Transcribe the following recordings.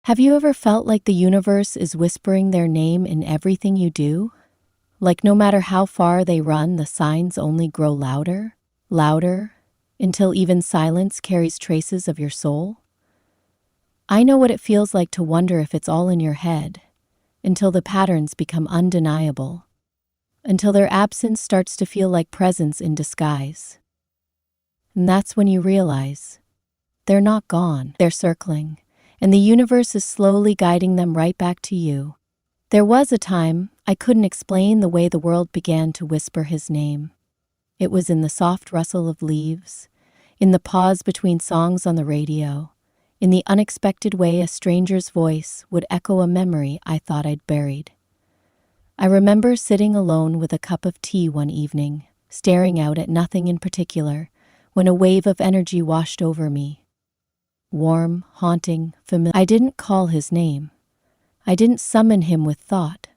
Have you ever felt like the universe is whispering their name in everything you do? Like no matter how far they run, the signs only grow louder, louder, until even silence carries traces of your soul? I know what it feels like to wonder if it's all in your head, until the patterns become undeniable, until their absence starts to feel like presence in disguise. And that's when you realize they're not gone, they're circling, and the universe is slowly guiding them right back to you. There was a time I couldn't explain the way the world began to whisper his name. It was in the soft rustle of leaves, in the pause between songs on the radio, in the unexpected way a stranger's voice would echo a memory I thought I'd buried. I remember sitting alone with a cup of tea one evening, staring out at nothing in particular, when a wave of energy washed over me. Warm, haunting, familiar. I didn't call his name. I didn't summon him with thought.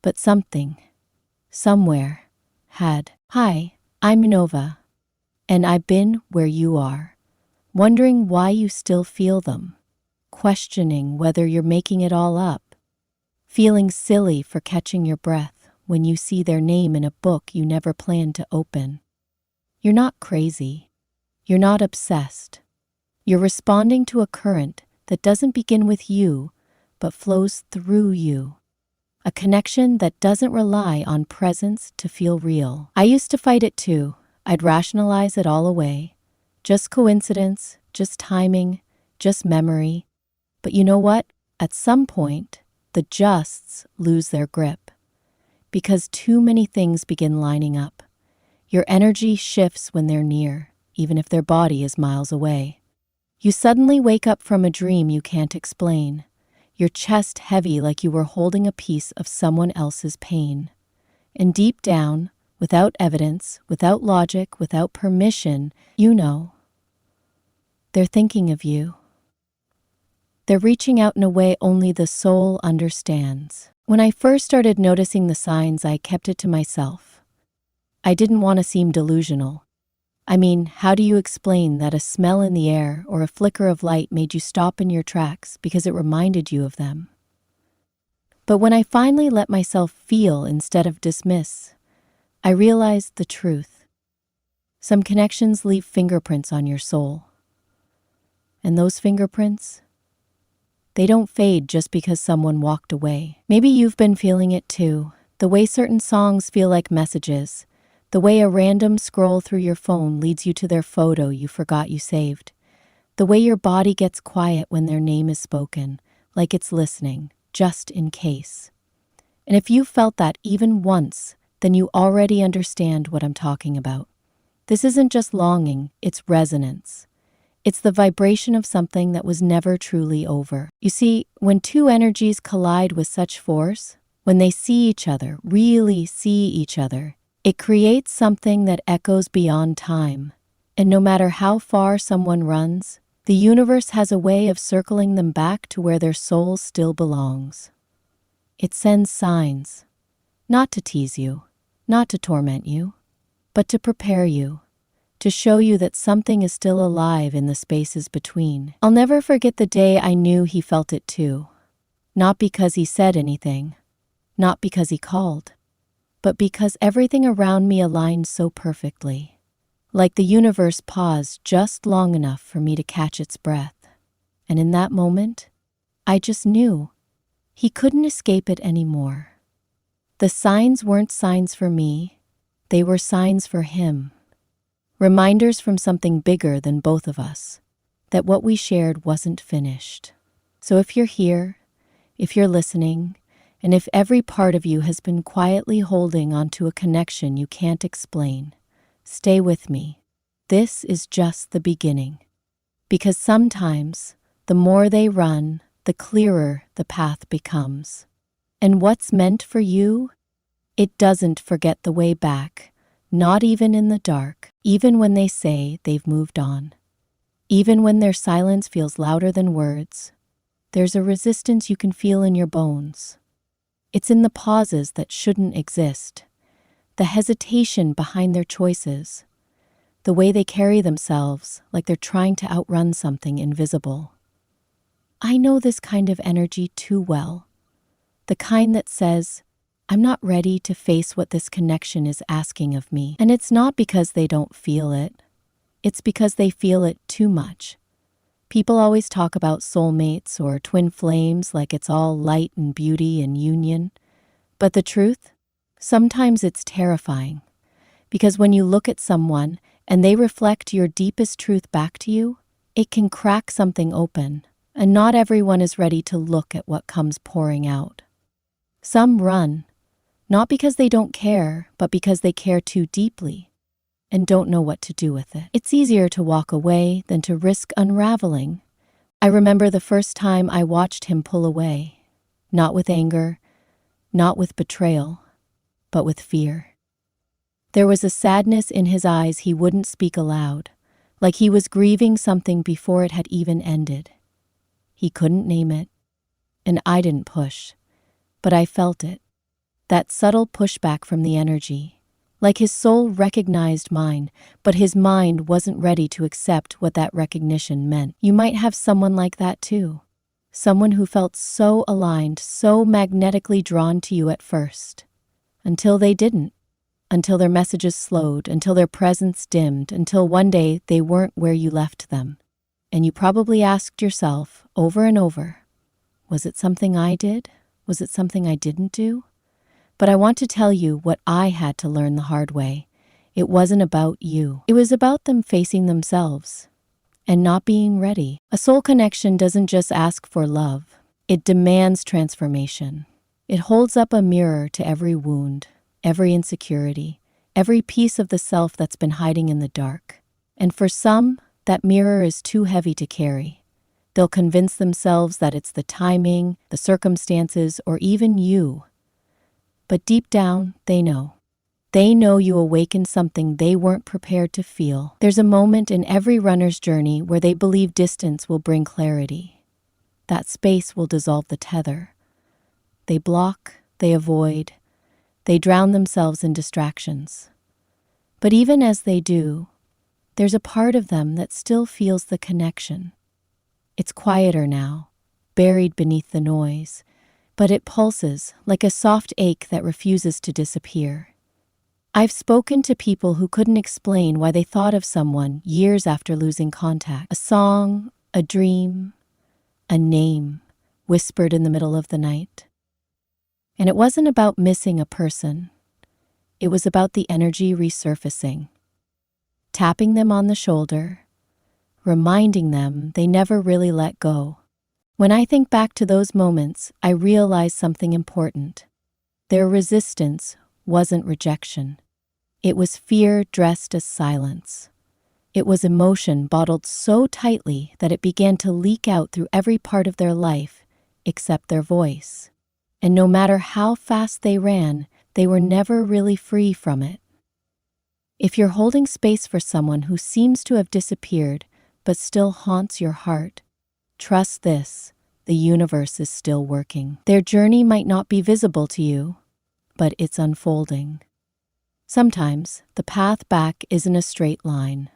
But something, somewhere, had. Hi, I'm Nova, and I've been where you are, wondering why you still feel them, questioning whether you're making it all up, feeling silly for catching your breath when you see their name in a book you never planned to open. You're not crazy. You're not obsessed. You're responding to a current that doesn't begin with you, but flows through you. A connection that doesn't rely on presence to feel real. I used to fight it too. I'd rationalize it all away. Just coincidence, just timing, just memory. But you know what? At some point, the justs lose their grip. Because too many things begin lining up. Your energy shifts when they're near, even if their body is miles away. You suddenly wake up from a dream you can't explain, your chest heavy like you were holding a piece of someone else's pain. And deep down, without evidence, without logic, without permission, you know. They're thinking of you. They're reaching out in a way only the soul understands. When I first started noticing the signs, I kept it to myself. I didn't want to seem delusional. I mean, how do you explain that a smell in the air or a flicker of light made you stop in your tracks because it reminded you of them? But when I finally let myself feel instead of dismiss, I realized the truth. Some connections leave fingerprints on your soul. And those fingerprints, they don't fade just because someone walked away. Maybe you've been feeling it too, the way certain songs feel like messages. The way a random scroll through your phone leads you to their photo you forgot you saved. The way your body gets quiet when their name is spoken, like it's listening, just in case. And if you felt that even once, then you already understand what I'm talking about. This isn't just longing, it's resonance. It's the vibration of something that was never truly over. You see, when two energies collide with such force, when they see each other, really see each other, it creates something that echoes beyond time, and no matter how far someone runs, the universe has a way of circling them back to where their soul still belongs. It sends signs, not to tease you, not to torment you, but to prepare you, to show you that something is still alive in the spaces between. I'll never forget the day I knew he felt it too, not because he said anything, not because he called, but because everything around me aligned so perfectly, like the universe paused just long enough for me to catch its breath. And in that moment, I just knew he couldn't escape it anymore. The signs weren't signs for me, they were signs for him. Reminders from something bigger than both of us, that what we shared wasn't finished. So if you're here, if you're listening, and if every part of you has been quietly holding onto a connection you can't explain, stay with me. This is just the beginning. Because sometimes, the more they run, the clearer the path becomes. And what's meant for you, it doesn't forget the way back, not even in the dark, even when they say they've moved on. Even when their silence feels louder than words, there's a resistance you can feel in your bones. It's in the pauses that shouldn't exist, the hesitation behind their choices, the way they carry themselves like they're trying to outrun something invisible. I know this kind of energy too well. The kind that says, I'm not ready to face what this connection is asking of me. And it's not because they don't feel it. It's because they feel it too much. People always talk about soulmates or twin flames like it's all light and beauty and union. But the truth? Sometimes it's terrifying. Because when you look at someone and they reflect your deepest truth back to you, it can crack something open. And not everyone is ready to look at what comes pouring out. Some run, not because they don't care, but because they care too deeply and don't know what to do with it. It's easier to walk away than to risk unraveling. I remember the first time I watched him pull away, not with anger, not with betrayal, but with fear. There was a sadness in his eyes he wouldn't speak aloud, like he was grieving something before it had even ended. He couldn't name it, and I didn't push, but I felt it, that subtle pushback from the energy. Like his soul recognized mine, but his mind wasn't ready to accept what that recognition meant. You might have someone like that too. Someone who felt so aligned, so magnetically drawn to you at first. Until they didn't. Until their messages slowed, until their presence dimmed, until one day they weren't where you left them. And you probably asked yourself over and over, was it something I did? Was it something I didn't do? But I want to tell you what I had to learn the hard way. It wasn't about you. It was about them facing themselves and not being ready. A soul connection doesn't just ask for love. It demands transformation. It holds up a mirror to every wound, every insecurity, every piece of the self that's been hiding in the dark. And for some, that mirror is too heavy to carry. They'll convince themselves that it's the timing, the circumstances, or even you. But deep down, they know. They know you awakened something they weren't prepared to feel. There's a moment in every runner's journey where they believe distance will bring clarity. That space will dissolve the tether. They block, they avoid, they drown themselves in distractions. But even as they do, there's a part of them that still feels the connection. It's quieter now, buried beneath the noise, but it pulses like a soft ache that refuses to disappear. I've spoken to people who couldn't explain why they thought of someone years after losing contact. A song, a dream, a name whispered in the middle of the night. And it wasn't about missing a person. It was about the energy resurfacing, tapping them on the shoulder, reminding them they never really let go. When I think back to those moments, I realize something important. Their resistance wasn't rejection. It was fear dressed as silence. It was emotion bottled so tightly that it began to leak out through every part of their life, except their voice. And no matter how fast they ran, they were never really free from it. If you're holding space for someone who seems to have disappeared, but still haunts your heart, trust this, the universe is still working. Their journey might not be visible to you, but it's unfolding. Sometimes the path back isn't a straight line.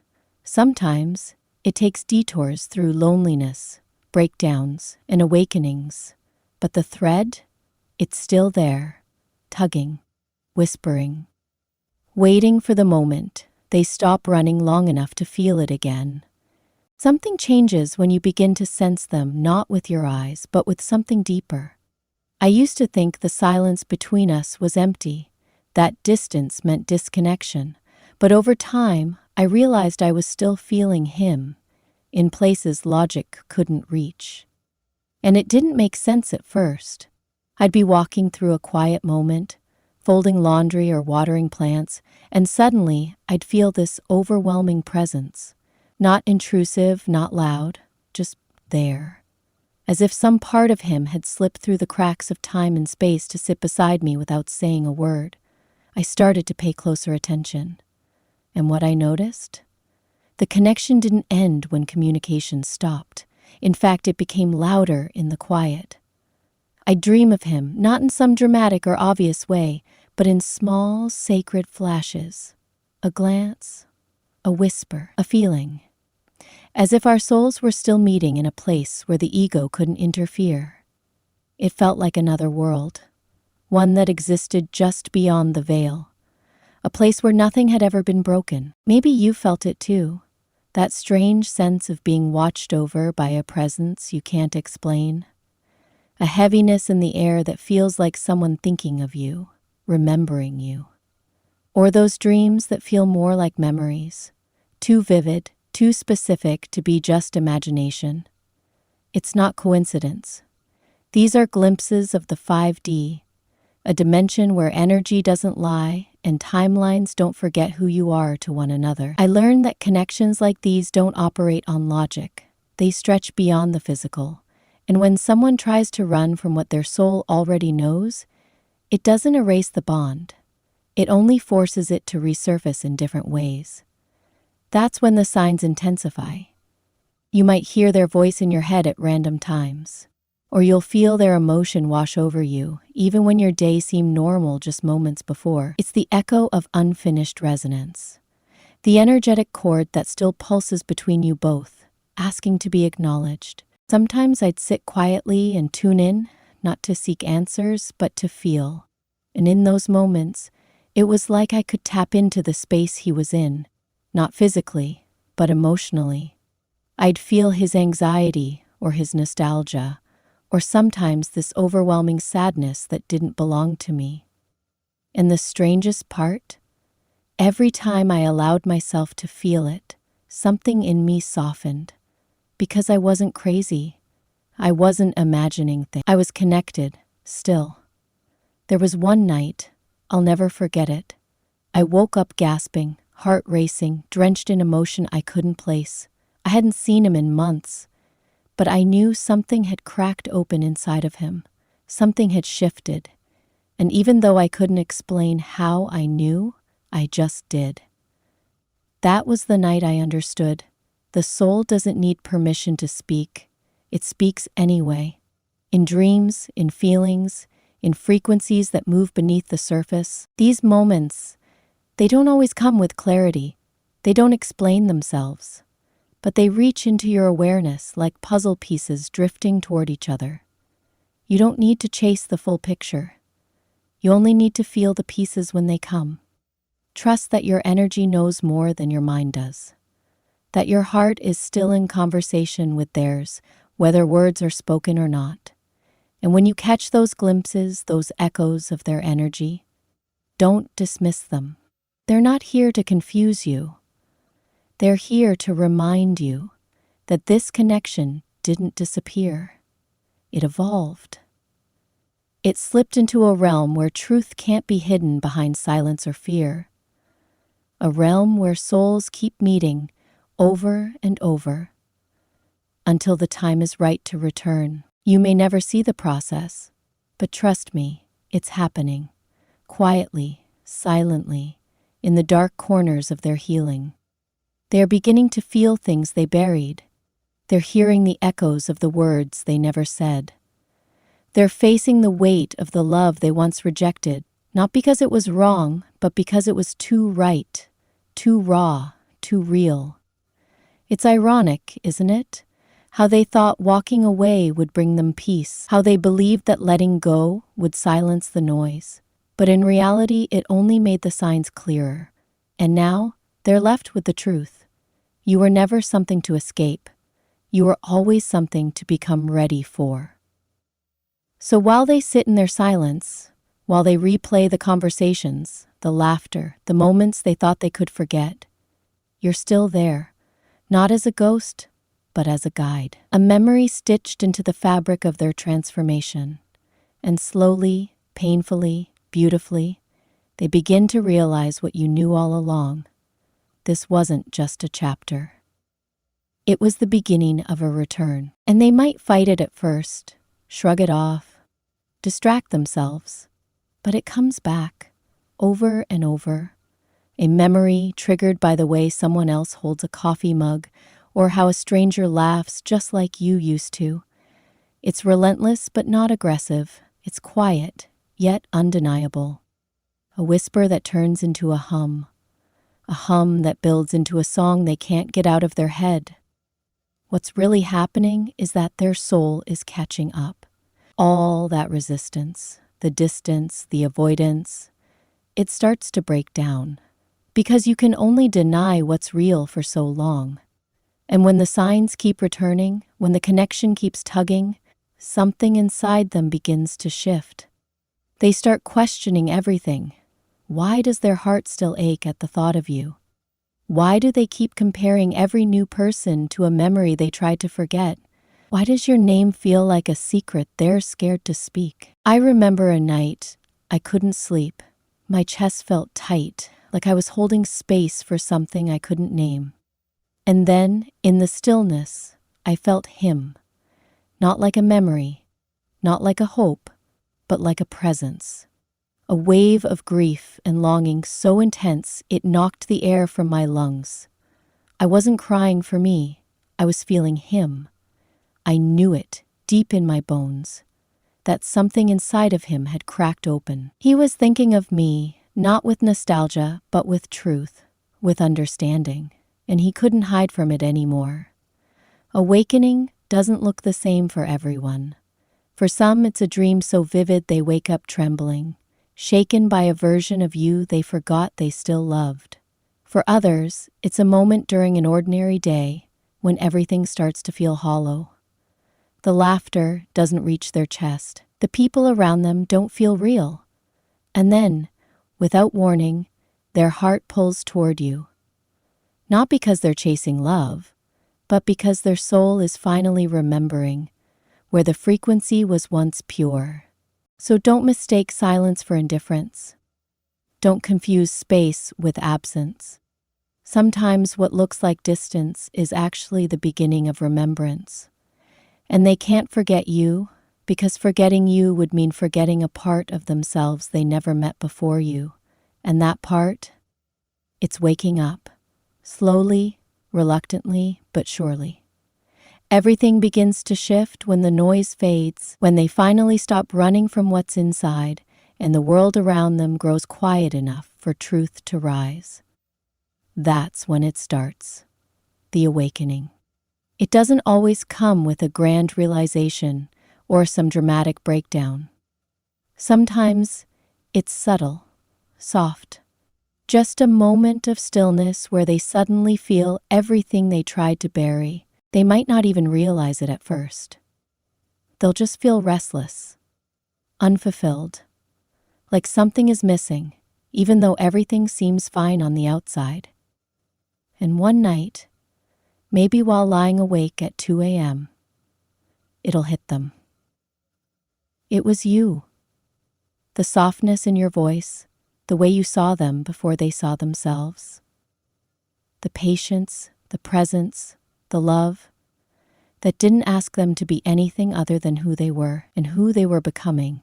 Sometimes it takes detours through loneliness, breakdowns, and awakenings. But the thread, it's still there, tugging, whispering, waiting for the moment they stop running long enough to feel it again. Something changes when you begin to sense them not with your eyes, but with something deeper. I used to think the silence between us was empty, that distance meant disconnection. But over time, I realized I was still feeling him, in places logic couldn't reach. And it didn't make sense at first. I'd be walking through a quiet moment, folding laundry or watering plants, and suddenly I'd feel this overwhelming presence. Not intrusive, not loud, just there. As if some part of him had slipped through the cracks of time and space to sit beside me without saying a word. I started to pay closer attention. And what I noticed? The connection didn't end when communication stopped. In fact, it became louder in the quiet. I dream of him, not in some dramatic or obvious way, but in small, sacred flashes. A glance, a whisper, a feeling. as if our souls were still meeting in a place where the ego couldn't interfere. It felt like another world, one that existed just beyond the veil, a place where nothing had ever been broken. Maybe you felt it too, that strange sense of being watched over by a presence you can't explain, a heaviness in the air that feels like someone thinking of you, remembering you. Or those dreams that feel more like memories, too vivid, too specific to be just imagination. It's not coincidence. These are glimpses of the 5D, a dimension where energy doesn't lie and timelines don't forget who you are to one another. I learned that connections like these don't operate on logic. They stretch beyond the physical. And when someone tries to run from what their soul already knows, it doesn't erase the bond. It only forces it to resurface in different ways. That's when the signs intensify. You might hear their voice in your head at random times, or you'll feel their emotion wash over you, even when your day seemed normal just moments before. It's the echo of unfinished resonance, the energetic chord that still pulses between you both, asking to be acknowledged. Sometimes I'd sit quietly and tune in, not to seek answers, but to feel. And in those moments, it was like I could tap into the space he was in, not physically, but emotionally. I'd feel his anxiety or his nostalgia, or sometimes this overwhelming sadness that didn't belong to me. And the strangest part? Every time I allowed myself to feel it, something in me softened. Because I wasn't crazy. I wasn't imagining things. I was connected, still. There was one night, I'll never forget it. I woke up gasping, heart racing, drenched in emotion I couldn't place. I hadn't seen him in months, but I knew something had cracked open inside of him. Something had shifted. And even though I couldn't explain how I knew, I just did. That was the night I understood. The soul doesn't need permission to speak. It speaks anyway. In dreams, in feelings, in frequencies that move beneath the surface. These moments, they don't always come with clarity. They don't explain themselves. But they reach into your awareness like puzzle pieces drifting toward each other. You don't need to chase the full picture. You only need to feel the pieces when they come. Trust that your energy knows more than your mind does. That your heart is still in conversation with theirs, whether words are spoken or not. And when you catch those glimpses, those echoes of their energy, don't dismiss them. They're not here to confuse you. They're here to remind you that this connection didn't disappear. It evolved. It slipped into a realm where truth can't be hidden behind silence or fear. A realm where souls keep meeting over and over until the time is right to return. You may never see the process, but trust me, it's happening. Quietly, silently, in the dark corners of their healing. They are beginning to feel things they buried. They're hearing the echoes of the words they never said. They're facing the weight of the love they once rejected, not because it was wrong, but because it was too right, too raw, too real. It's ironic, isn't it? How they thought walking away would bring them peace, how they believed that letting go would silence the noise. But in reality, it only made the signs clearer. And now, they're left with the truth. You were never something to escape. You were always something to become ready for. So while they sit in their silence, while they replay the conversations, the laughter, the moments they thought they could forget, you're still there, not as a ghost, but as a guide, a memory stitched into the fabric of their transformation. And slowly, painfully, beautifully, they begin to realize what you knew all along. This wasn't just a chapter. It was the beginning of a return. And they might fight it at first, shrug it off, distract themselves, but it comes back, over and over. A memory triggered by the way someone else holds a coffee mug, or how a stranger laughs just like you used to. It's relentless but not aggressive. It's quiet, yet undeniable. A whisper that turns into a hum that builds into a song they can't get out of their head. What's really happening is that their soul is catching up. All that resistance, the distance, the avoidance, it starts to break down. Because you can only deny what's real for so long. And when the signs keep returning, when the connection keeps tugging, something inside them begins to shift. They start questioning everything. Why does their heart still ache at the thought of you? Why do they keep comparing every new person to a memory they tried to forget? Why does your name feel like a secret they're scared to speak? I remember a night I couldn't sleep. My chest felt tight, like I was holding space for something I couldn't name. And then, in the stillness, I felt him. Not like a memory, not like a hope, but like a presence. A wave of grief and longing so intense it knocked the air from my lungs. I wasn't crying for me, I was feeling him. I knew it, deep in my bones, that something inside of him had cracked open. He was thinking of me, not with nostalgia, but with truth, with understanding, and he couldn't hide from it anymore. Awakening doesn't look the same for everyone. For some, it's a dream so vivid they wake up trembling, shaken by a version of you they forgot they still loved. For others, it's a moment during an ordinary day when everything starts to feel hollow. The laughter doesn't reach their chest. The people around them don't feel real. And then, without warning, their heart pulls toward you. Not because they're chasing love, but because their soul is finally remembering where the frequency was once pure. So don't mistake silence for indifference. Don't confuse space with absence. Sometimes what looks like distance is actually the beginning of remembrance. And they can't forget you, because forgetting you would mean forgetting a part of themselves they never met before you. And that part? It's waking up. Slowly, reluctantly, but surely. Everything begins to shift when the noise fades, when they finally stop running from what's inside, and the world around them grows quiet enough for truth to rise. That's when it starts. The awakening. It doesn't always come with a grand realization or some dramatic breakdown. Sometimes it's subtle, soft. Just a moment of stillness where they suddenly feel everything they tried to bury. They might not even realize it at first. They'll just feel restless, unfulfilled, like something is missing, even though everything seems fine on the outside. And one night, maybe while lying awake at 2 a.m., it'll hit them. It was you. The softness in your voice, the way you saw them before they saw themselves. The patience, the presence, the love that didn't ask them to be anything other than who they were and who they were becoming.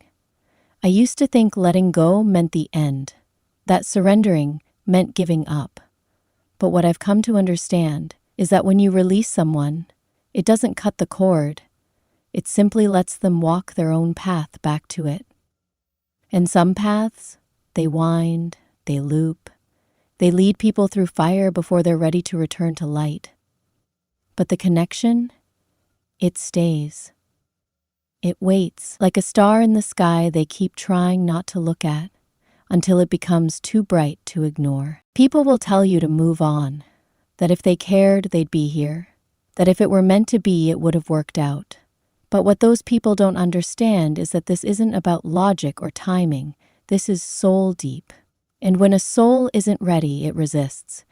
I used to think letting go meant the end, that surrendering meant giving up. But what I've come to understand is that when you release someone, it doesn't cut the cord. It simply lets them walk their own path back to it. And some paths, they wind, they loop, they lead people through fire before they're ready to return to light. But the connection, it stays. It waits, like a star in the sky they keep trying not to look at, until it becomes too bright to ignore. People will tell you to move on, that if they cared, they'd be here, that if it were meant to be, it would have worked out. But what those people don't understand is that this isn't about logic or timing. This is soul deep. And when a soul isn't ready, it resists.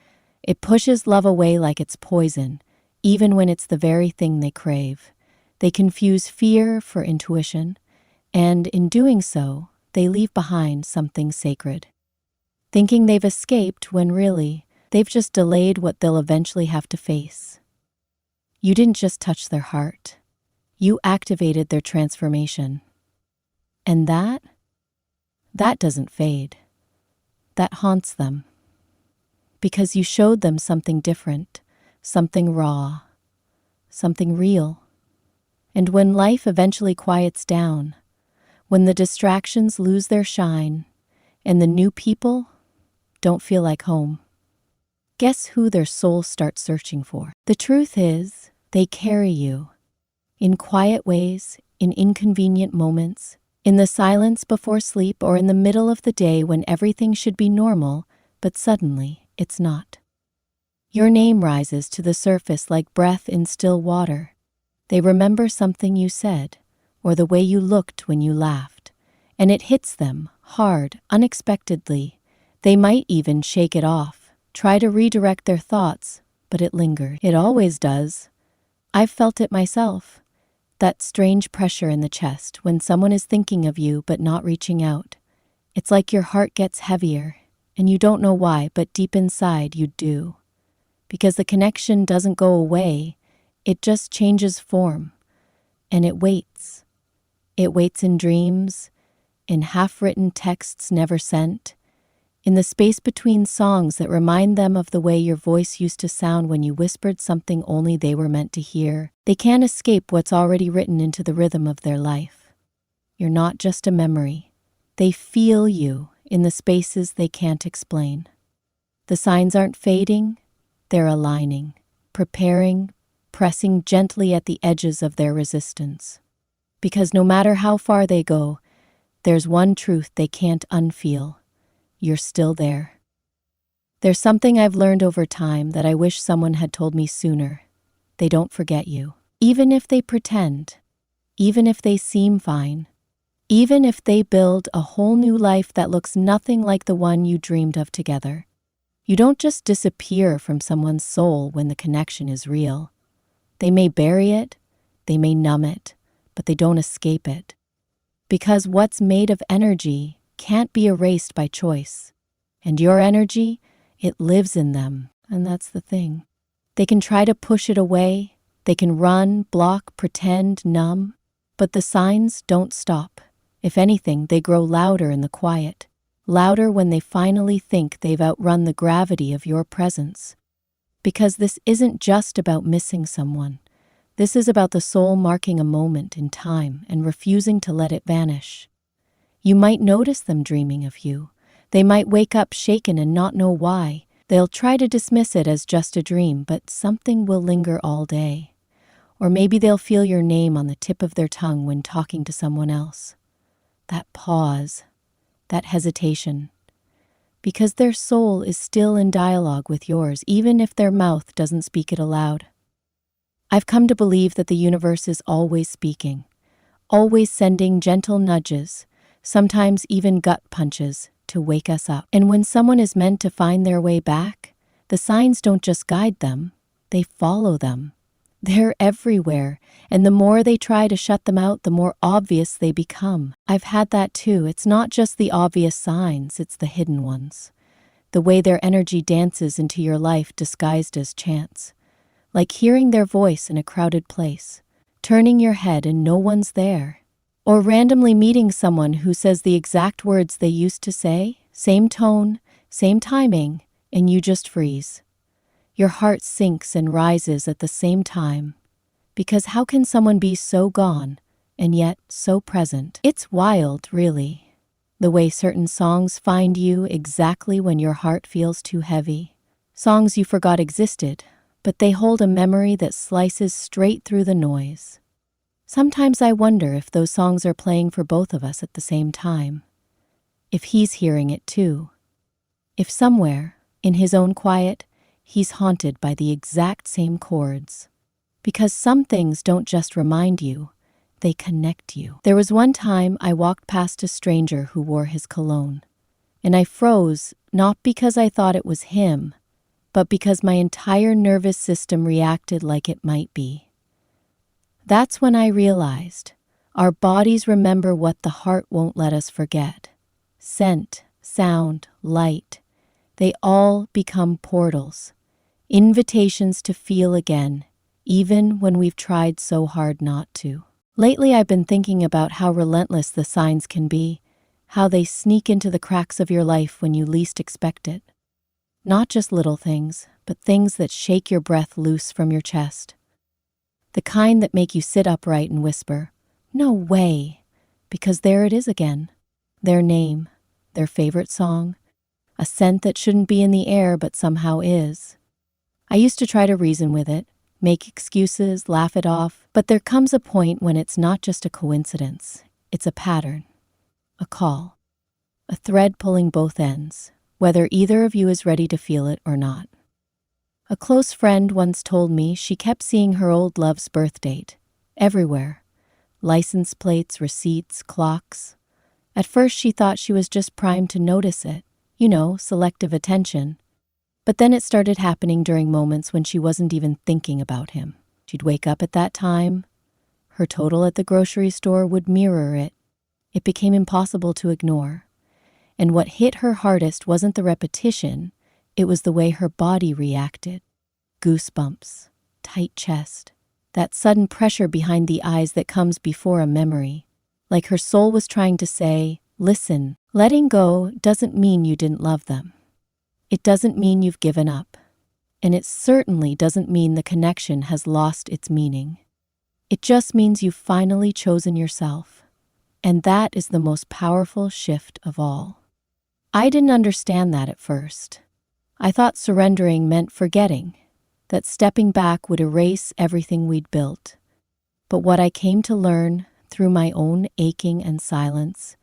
It pushes love away like it's poison, even when it's the very thing they crave. They confuse fear for intuition, and in doing so, they leave behind something sacred. Thinking they've escaped when really, they've just delayed what they'll eventually have to face. You didn't just touch their heart. You activated their transformation. And that doesn't fade. That haunts them. Because you showed them something different, something raw, something real. And when life eventually quiets down, when the distractions lose their shine, and the new people don't feel like home, guess who their soul starts searching for? The truth is, They carry you. In quiet ways, in inconvenient moments, in the silence before sleep, or in the middle of the day when everything should be normal, but suddenly it's not. Your name rises to the surface like breath in still water. They remember something you said, or the way you looked when you laughed, and it hits them hard, unexpectedly. They might even shake it off, try to redirect their thoughts, but it lingers. It always does. I've felt it myself. That strange pressure in the chest when someone is thinking of you but not reaching out. It's like your heart gets heavier, and you don't know why, but deep inside you do. Because the connection doesn't go away, it just changes form. And it waits. It waits in dreams, in half-written texts never sent, in the space between songs that remind them of the way your voice used to sound when you whispered something only they were meant to hear. They can't escape what's already written into the rhythm of their life. You're not just a memory. They feel you in the spaces they can't explain. The signs aren't fading, they're aligning, preparing, pressing gently at the edges of their resistance. Because no matter how far they go, there's one truth they can't unfeel. You're still there. There's something I've learned over time that I wish someone had told me sooner. They don't forget you. Even if they pretend, even if they seem fine, even if they build a whole new life that looks nothing like the one you dreamed of together. You don't just disappear from someone's soul when the connection is real. They may bury it, they may numb it, but they don't escape it. Because what's made of energy can't be erased by choice. And your energy, it lives in them, and that's the thing. They can try to push it away, they can run, block, pretend, numb, but the signs don't stop. If anything, they grow louder in the quiet, louder when they finally think they've outrun the gravity of your presence. Because this isn't just about missing someone. This is about the soul marking a moment in time and refusing to let it vanish. You might notice them dreaming of you. They might wake up shaken and not know why. They'll try to dismiss it as just a dream, but something will linger all day. Or maybe they'll feel your name on the tip of their tongue when talking to someone else. That pause, that hesitation. Because their soul is still in dialogue with yours, even if their mouth doesn't speak it aloud. I've come to believe that the universe is always speaking, always sending gentle nudges, sometimes even gut punches, to wake us up. And when someone is meant to find their way back, the signs don't just guide them, they follow them. They're everywhere, and the more they try to shut them out, the more obvious they become. I've had that too. It's not just the obvious signs, it's the hidden ones. The way their energy dances into your life disguised as chance. Like hearing their voice in a crowded place, turning your head and no one's there. Or randomly meeting someone who says the exact words they used to say, same tone, same timing, and you just freeze. Your heart sinks and rises at the same time. Because how can someone be so gone, and yet so present? It's wild, really. The way certain songs find you exactly when your heart feels too heavy. Songs you forgot existed, but they hold a memory that slices straight through the noise. Sometimes I wonder if those songs are playing for both of us at the same time. If he's hearing it too. If somewhere, in his own quiet, he's haunted by the exact same chords. Because some things don't just remind you, they connect you. There was one time I walked past a stranger who wore his cologne. And I froze, not because I thought it was him, but because my entire nervous system reacted like it might be. That's when I realized our bodies remember what the heart won't let us forget. Scent, sound, light, they all become portals, invitations to feel again, even when we've tried so hard not to. Lately I've been thinking about how relentless the signs can be, how they sneak into the cracks of your life when you least expect it. Not just little things, but things that shake your breath loose from your chest. The kind that make you sit upright and whisper, "No way," because there it is again. Their name, their favorite song, a scent that shouldn't be in the air but somehow is. I used to try to reason with it, make excuses, laugh it off. But there comes a point when it's not just a coincidence. It's a pattern, a call, a thread pulling both ends, whether either of you is ready to feel it or not. A close friend once told me she kept seeing her old love's birth date everywhere. License plates, receipts, clocks. At first she thought she was just primed to notice it, selective attention. But then it started happening during moments when she wasn't even thinking about him. She'd wake up at that time. Her total at the grocery store would mirror it. It became impossible to ignore. And what hit her hardest wasn't the repetition, it was the way her body reacted. Goosebumps, tight chest, that sudden pressure behind the eyes that comes before a memory. Like her soul was trying to say, listen, letting go doesn't mean you didn't love them. It doesn't mean you've given up. And it certainly doesn't mean the connection has lost its meaning. It just means you've finally chosen yourself. And that is the most powerful shift of all. I didn't understand that at first. I thought surrendering meant forgetting, that stepping back would erase everything we'd built. But what I came to learn through my own aching and silence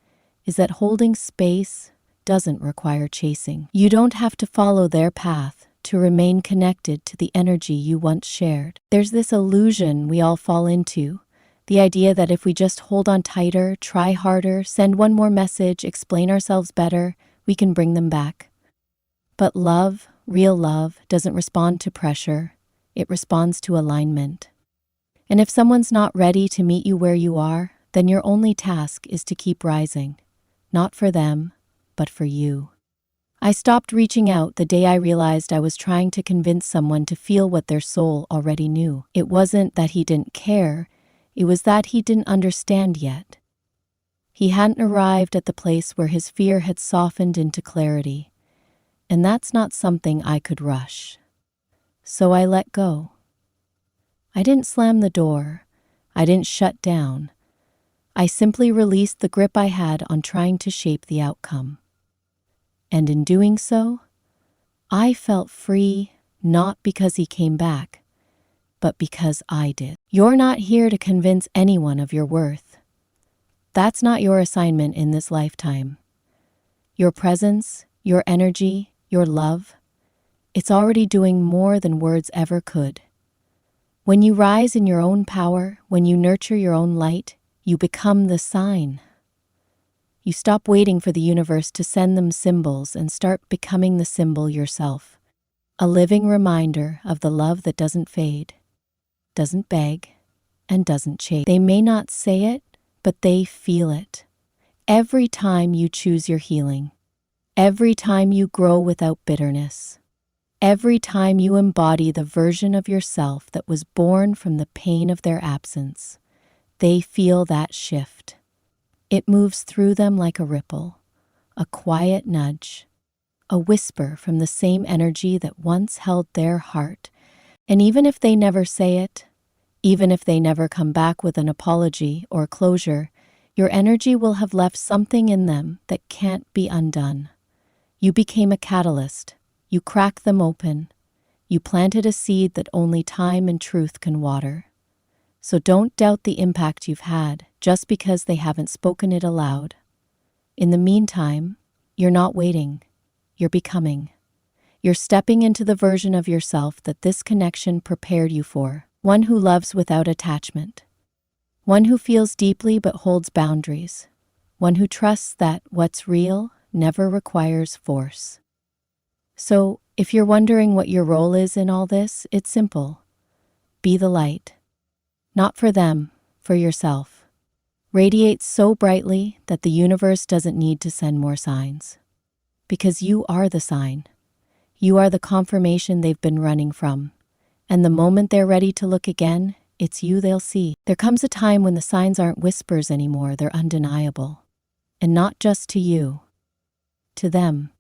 is that holding space doesn't require chasing. You don't have to follow their path to remain connected to the energy you once shared. There's this illusion we all fall into, the idea that if we just hold on tighter, try harder, send one more message, explain ourselves better, we can bring them back. But love, real love, doesn't respond to pressure. It responds to alignment. And if someone's not ready to meet you where you are, then your only task is to keep rising. Not for them, but for you. I stopped reaching out the day I realized I was trying to convince someone to feel what their soul already knew. It wasn't that he didn't care, it was that he didn't understand yet. He hadn't arrived at the place where his fear had softened into clarity. And that's not something I could rush. So I let go. I didn't slam the door. I didn't shut down. I simply released the grip I had on trying to shape the outcome. And in doing so, I felt free, not because he came back, but because I did. You're not here to convince anyone of your worth. That's not your assignment in this lifetime. Your presence, your energy, your love, it's already doing more than words ever could. When you rise in your own power, when you nurture your own light, you become the sign. You stop waiting for the universe to send them symbols and start becoming the symbol yourself. A living reminder of the love that doesn't fade, doesn't beg, and doesn't chase. They may not say it, but they feel it. Every time you choose your healing, every time you grow without bitterness, every time you embody the version of yourself that was born from the pain of their absence, they feel that shift. It moves through them like a ripple, a quiet nudge, a whisper from the same energy that once held their heart. And even if they never say it, even if they never come back with an apology or closure, your energy will have left something in them that can't be undone. You became a catalyst. You cracked them open. You planted a seed that only time and truth can water. So don't doubt the impact you've had just because they haven't spoken it aloud. In the meantime, you're not waiting. You're becoming. You're stepping into the version of yourself that this connection prepared you for. One who loves without attachment. One who feels deeply but holds boundaries. One who trusts that what's real never requires force. So, if you're wondering what your role is in all this, it's simple. Be the light. Not for them, for yourself. Radiate so brightly that the universe doesn't need to send more signs. Because you are the sign. You are the confirmation they've been running from. And the moment they're ready to look again, it's you they'll see. There comes a time when the signs aren't whispers anymore, they're undeniable. And not just to you. To them.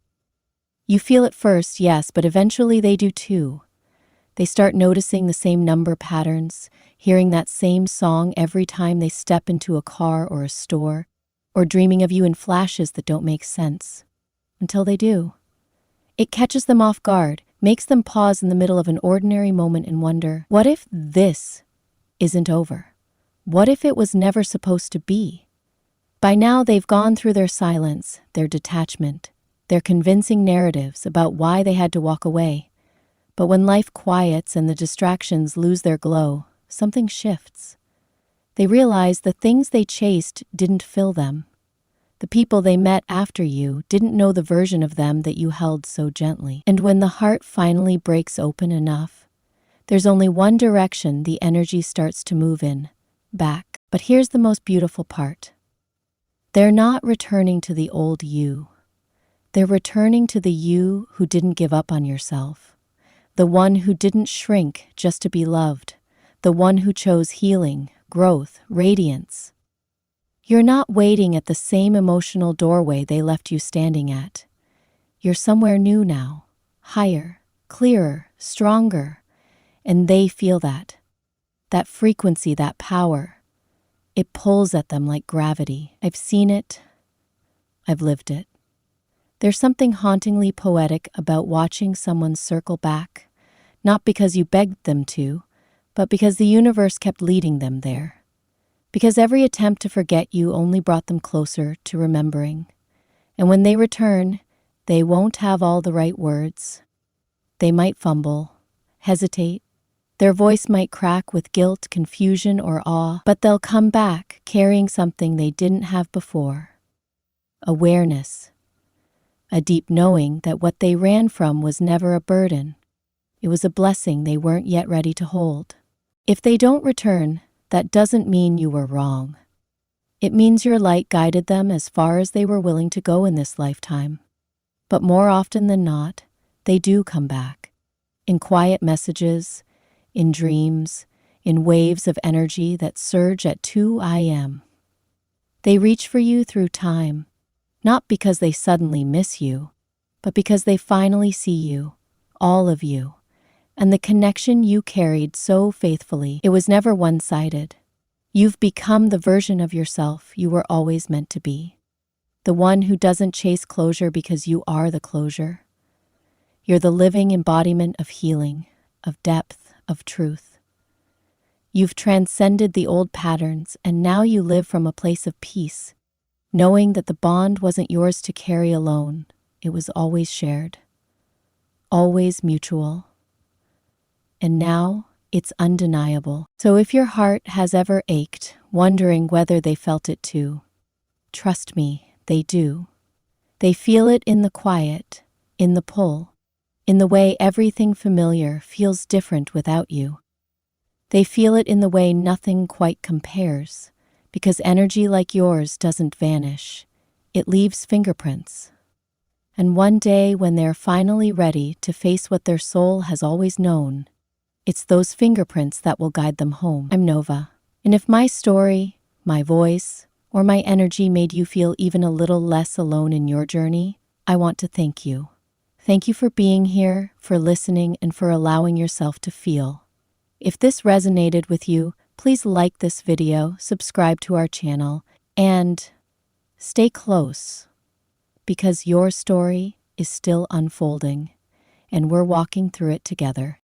You feel it first, yes, but eventually they do too. They start noticing the same number patterns, hearing that same song every time they step into a car or a store, or dreaming of you in flashes that don't make sense. Until they do. It catches them off guard, makes them pause in the middle of an ordinary moment and wonder, what if this isn't over? What if it was never supposed to be? By now, they've gone through their silence, their detachment, their convincing narratives about why they had to walk away. But when life quiets and the distractions lose their glow, something shifts. They realize the things they chased didn't fill them. The people they met after you didn't know the version of them that you held so gently. And when the heart finally breaks open enough, there's only one direction the energy starts to move in, back. But here's the most beautiful part. They're not returning to the old you. They're returning to the you who didn't give up on yourself, the one who didn't shrink just to be loved, the one who chose healing, growth, radiance. You're not waiting at the same emotional doorway they left you standing at. You're somewhere new now, higher, clearer, stronger, and they feel that. That frequency, that power. It pulls at them like gravity. I've seen it. I've lived it. There's something hauntingly poetic about watching someone circle back, not because you begged them to, but because the universe kept leading them there. Because every attempt to forget you only brought them closer to remembering. And when they return, they won't have all the right words. They might fumble, hesitate. Their voice might crack with guilt, confusion, or awe, but they'll come back carrying something they didn't have before. Awareness. A deep knowing that what they ran from was never a burden. It was a blessing they weren't yet ready to hold. If they don't return, that doesn't mean you were wrong. It means your light guided them as far as they were willing to go in this lifetime. But more often than not, they do come back. In quiet messages, in dreams, in waves of energy that surge at 2 a.m. They reach for you through time, not because they suddenly miss you, but because they finally see you, all of you, and the connection you carried so faithfully. It was never one-sided. You've become the version of yourself you were always meant to be. The one who doesn't chase closure because you are the closure. You're the living embodiment of healing, of depth, of truth. You've transcended the old patterns, and now you live from a place of peace, knowing that the bond wasn't yours to carry alone. It was always shared, always mutual. And now it's undeniable. So if your heart has ever ached, wondering whether they felt it too, trust me, they do. They feel it in the quiet, in the pull, in the way everything familiar feels different without you. They feel it in the way nothing quite compares, because energy like yours doesn't vanish. It leaves fingerprints. And one day when they're finally ready to face what their soul has always known, it's those fingerprints that will guide them home. I'm Nova, and if my story, my voice, or my energy made you feel even a little less alone in your journey, I want to thank you. Thank you for being here, for listening, and for allowing yourself to feel. If this resonated with you, please like this video, subscribe to our channel, and stay close, because your story is still unfolding, and we're walking through it together.